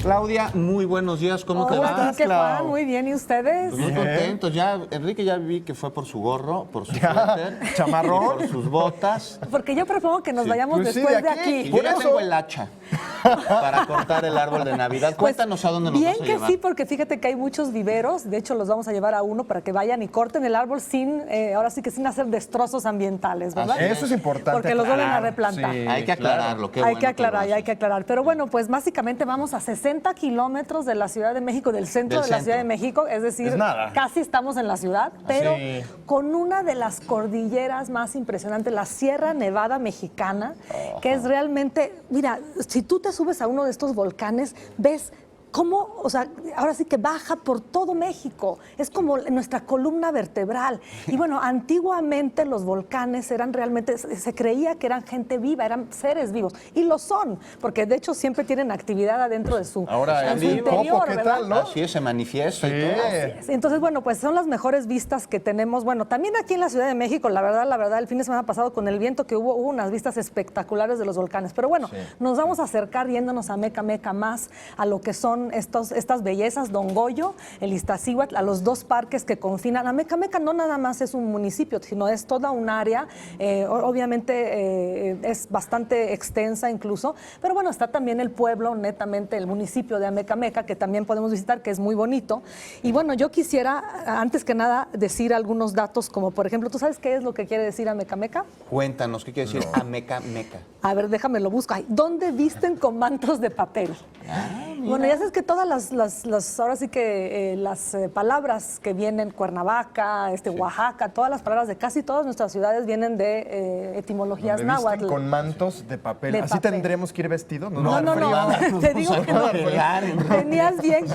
Claudia, muy buenos días. ¿Cómo te va? ¿Qué tal? Muy bien. ¿Y ustedes? Pues muy contentos. Ya, Enrique ya vi que fue por su gorro, por su suéter, chamarrón, por sus botas. Porque yo propongo que nos vayamos pues después sí, de aquí. Y yo ya tengo el hacha para cortar el árbol de Navidad. Pues, Cuéntanos a dónde nos vas a llevar. Bien que sí, porque fíjate que hay muchos viveros. De hecho, los vamos a llevar a uno para que vayan y corten el árbol sin, ahora sí que sin hacer destrozos ambientales, ¿verdad? Eso es importante. Porque los vuelven a replantar. Sí, hay que aclararlo. Qué Hay bueno que aclarar, lo y hay que aclarar. Pero bueno, pues básicamente vamos a 60 kilómetros de la Ciudad de México, del centro de la Ciudad de México, es decir, Es nada. casi estamos en la ciudad, pero Sí. con una de las cordilleras más impresionantes, la Sierra Nevada mexicana, que es realmente, mira, si tú te subes a uno de estos volcanes, ves cómo, o sea, ahora sí que baja por todo México. Es como nuestra columna vertebral. Y bueno, antiguamente los volcanes eran realmente, se creía que eran gente viva, eran seres vivos. Y lo son, porque de hecho siempre tienen actividad adentro de su, Ahora, en su el interior, Popo, ¿qué ¿verdad? tal, no? Así es, se manifiesta y todo. Entonces, bueno, pues son las mejores vistas que tenemos. Bueno, también aquí en la Ciudad de México, la verdad, el fin de semana pasado con el viento que hubo unas vistas espectaculares de los volcanes. Pero bueno, nos vamos a acercar yéndonos a Meca Meca más a lo que son estas bellezas, Don Goyo, el Iztaccíhuatl, a los dos parques que confinan. A Meca Meca no nada más es un municipio, sino es toda un área, obviamente es bastante extensa incluso, pero bueno, está también el pueblo, netamente el municipio de Ameca Meca, que también podemos visitar, que es muy bonito. Y bueno, yo quisiera, antes que nada, decir algunos datos, como por ejemplo, ¿tú sabes qué es lo que quiere decir Ameca Meca? Cuéntanos, ¿qué quiere decir Ameca Meca? A ver, déjame lo busco. Ay, ¿dónde visten con mantos de papel? Bueno, ya sabes que todas ahora sí que las palabras que vienen, Cuernavaca, Oaxaca, todas las palabras de casi todas nuestras ciudades vienen de etimologías Donde visten náhuatl. con mantos de papel. De ¿Así papel. tendremos que ir vestidos? No, te digo que no. Venías bien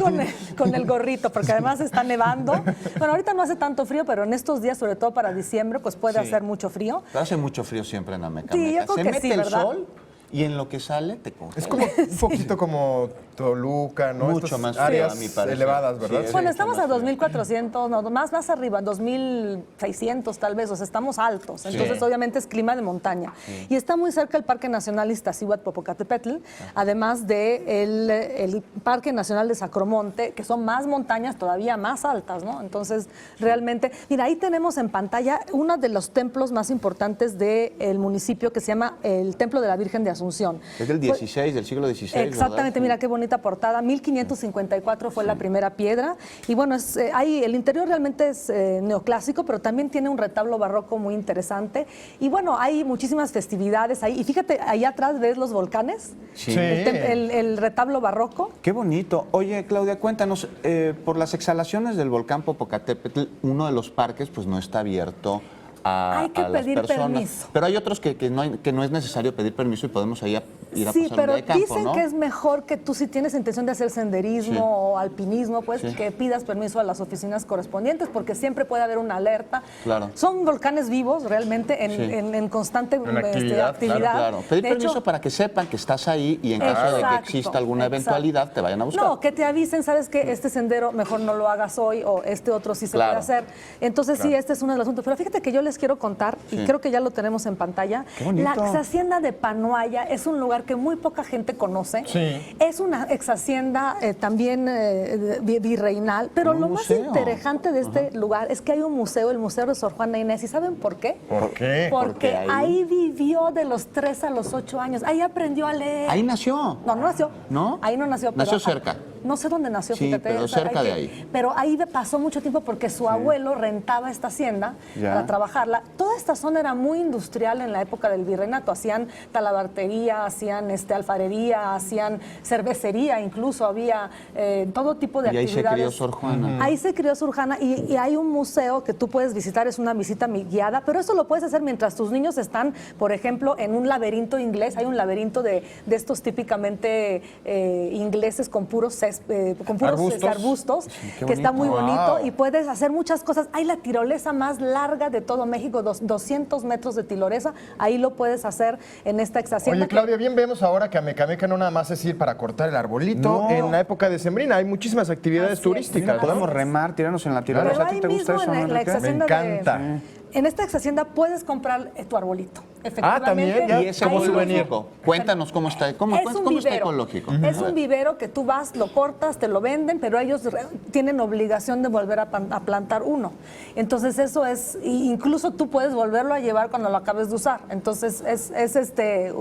con el gorrito, porque además está nevando. Bueno, ahorita no hace tanto frío, pero en estos días, sobre todo para diciembre, pues puede hacer mucho frío. Pero hace mucho frío siempre en Ameca Sí, Meca. yo creo Se que mete sí, el ¿verdad? sol y en lo que sale te coge. Es como un poquito como Toluca, ¿no? Mucho Estas más frío, áreas a mi parecer. elevadas, ¿verdad? Sí, Bueno, mucho estamos más a frío. 2,400, no, más arriba, 2,600 tal vez, o sea, estamos altos. Entonces, obviamente, es clima de montaña. Y está muy cerca el Parque Nacional Iztaccíhuatl-Popocatépetl, además de el Parque Nacional de Sacromonte, que son más montañas todavía más altas, ¿no? Entonces, realmente, mira, ahí tenemos en pantalla uno de los templos más importantes del municipio, que se llama el Templo de la Virgen de Asunción. Es del 16, del siglo XVI, Exactamente, ¿verdad? mira qué bonita portada. 1554 fue la primera piedra. Y bueno, ahí el interior realmente es neoclásico, pero también tiene un retablo barroco muy interesante. Y bueno, hay muchísimas festividades ahí. Y fíjate, ahí atrás ves los volcanes, Sí. el retablo barroco. Qué bonito. Oye, Claudia, cuéntanos, por las exhalaciones del volcán Popocatépetl, uno de los parques pues no está abierto Hay que a las pedir personas. permiso. Pero hay otros que no es necesario pedir permiso y podemos ahí ir a Sí, pasar un pero día de campo, dicen ¿no? que es mejor que tú, si tienes intención de hacer senderismo Sí. o alpinismo, pues Sí. que pidas permiso a las oficinas correspondientes, porque siempre puede haber una alerta. Claro. Son volcanes vivos realmente en constante actividad, Claro. Pedir De permiso hecho, para que sepan que estás ahí y en caso de que Exacto, exista alguna exacto. eventualidad te vayan a buscar. No, que te avisen, sabes que este sendero mejor no lo hagas hoy o este otro sí se Claro. puede hacer. Entonces sí, este es uno de los asuntos. Pero fíjate que yo les quiero contar, y creo que ya lo tenemos en pantalla, Qué bonito. la exhacienda de Panoaya es un lugar que muy poca gente conoce. Sí. Es una exhacienda también virreinal, pero Un lo museo. más interesante de este lugar es que hay un museo, el Museo de Sor Juana Inés. ¿Y saben por qué? ¿Por qué? Porque Porque ahí vivió de los 3 a los 8 años. Ahí aprendió a leer. Ahí nació. No nació. ¿No? Ahí no nació. Nació cerca. No sé dónde nació, Sí, fíjate. pero o sea, cerca de ahí. Pero ahí pasó mucho tiempo porque su abuelo rentaba esta hacienda Ya. para trabajarla. Toda esta zona era muy industrial en la época del virreinato. Hacían talabartería, hacían alfarería, hacían cervecería, incluso había todo tipo de Y ahí se actividades. crió Sor Juana. Ahí se crió Sor Juana y hay un museo que tú puedes visitar, es una visita guiada, pero eso lo puedes hacer mientras tus niños están, por ejemplo, en un laberinto inglés. Hay un laberinto de estos típicamente ingleses con puros arbustos, qué que está muy bonito. bonito Wow. y puedes hacer muchas cosas. Hay la tirolesa más larga de todo México, 200 metros de tirolesa. Ahí lo puedes hacer en esta exhacienda. Oye, Claudia, bien vemos ahora que Ameca Meca no nada más es ir para cortar el arbolito. No. En la época decembrina hay muchísimas actividades Así es. turísticas. Podemos remar, tirarnos en la tirolesa. Pero ¿A ti ahí te gusta mismo eso, en la Enrique? exhacienda Me encanta. en esta ex hacienda puedes comprar tu arbolito. Efectivamente. también, ya. Y ese Como ahí souvenir. ecológico, cuéntanos cómo está, cómo está ecológico. Es un vivero que tú vas, lo cortas, te lo venden, pero ellos tienen obligación de volver a plantar uno. Entonces eso es, incluso tú puedes volverlo a llevar cuando lo acabes de usar. Entonces es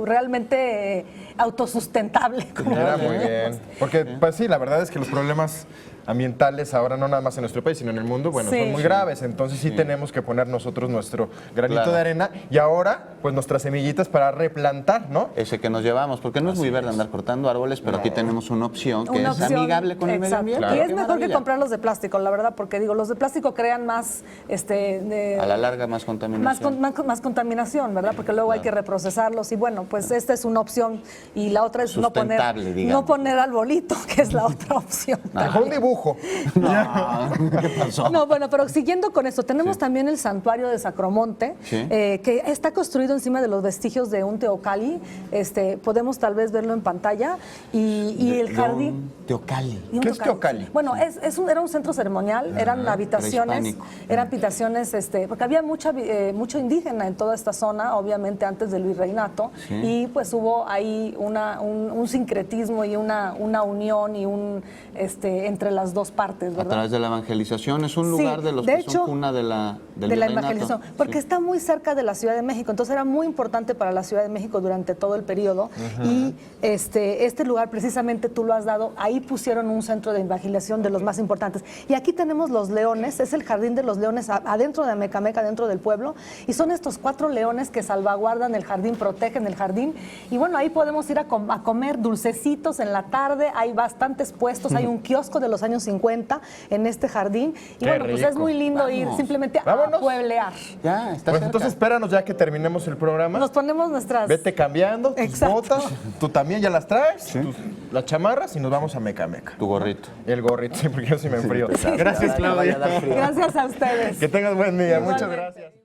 realmente autosustentable. Como Mira, lo muy diríamos. bien. Porque, pues sí, la verdad es que los problemas ambientales ahora, no nada más en nuestro país, sino en el mundo, bueno, Sí. son muy graves. Entonces sí tenemos que poner nosotros nuestro granito Claro. de arena y ahora, pues nuestras semillitas para replantar, ¿no? Ese que nos llevamos, porque no es muy verde andar cortando árboles, pero aquí tenemos una opción que Una es opción, amigable con el medio exacto. ambiente. Claro. Y es Qué mejor que maravilla. comprar los de plástico, la verdad, porque digo, los de plástico crean más, A la larga más contaminación. más contaminación, ¿verdad? Porque luego hay que reprocesarlos y bueno, pues esta es una opción y la otra es Sustentable, digamos. no poner arbolito, que es la otra opción. Mejor un dibujo. ¿Qué pasó? No, bueno, pero siguiendo con esto, tenemos también el santuario de Sacromonte, Sí. que está construido encima de los vestigios de un teocalli. Podemos tal vez verlo en pantalla. Y el jardín. Teocalli. Y un ¿Qué es teocalli? Bueno, era un centro ceremonial, eran habitaciones, prehispánico. porque había mucho indígena en toda esta zona, obviamente antes del virreinato, Sí. y pues hubo ahí un sincretismo y una unión y entre las dos partes, A ¿verdad? través de la evangelización. Es un Sí, lugar de los de que hecho, son cuna del de la virreinato. evangelización, porque Sí. está muy cerca de la Ciudad de México, entonces era muy importante para la Ciudad de México durante todo el periodo y este lugar precisamente tú lo has dado, ahí pusieron un centro de evangelización de los más importantes. Y aquí tenemos los leones, es el jardín de los leones adentro de Amecameca, dentro del pueblo, y son estos 4 leones que salvaguardan el jardín, protegen el jardín, y bueno, ahí podemos ir a comer dulcecitos en la tarde, hay bastantes puestos, hay un kiosco de los años 50 en este jardín, y Qué bueno, pues es rico. muy lindo ir simplemente Vámonos. a pueblear. Ya, está Pues cerca. entonces espéranos ya que terminemos el programa. Nos ponemos nuestras... Vete cambiando tus Exacto. botas, tú también ya las traes, las chamarras y nos vamos a Mecameca. Tu gorrito. Y el gorrito, sí, porque yo sí me enfrío. Gracias, Ya vaya a dar Claudia. frío. Gracias a ustedes. Que tengas buen día. Muchas Igualmente. gracias.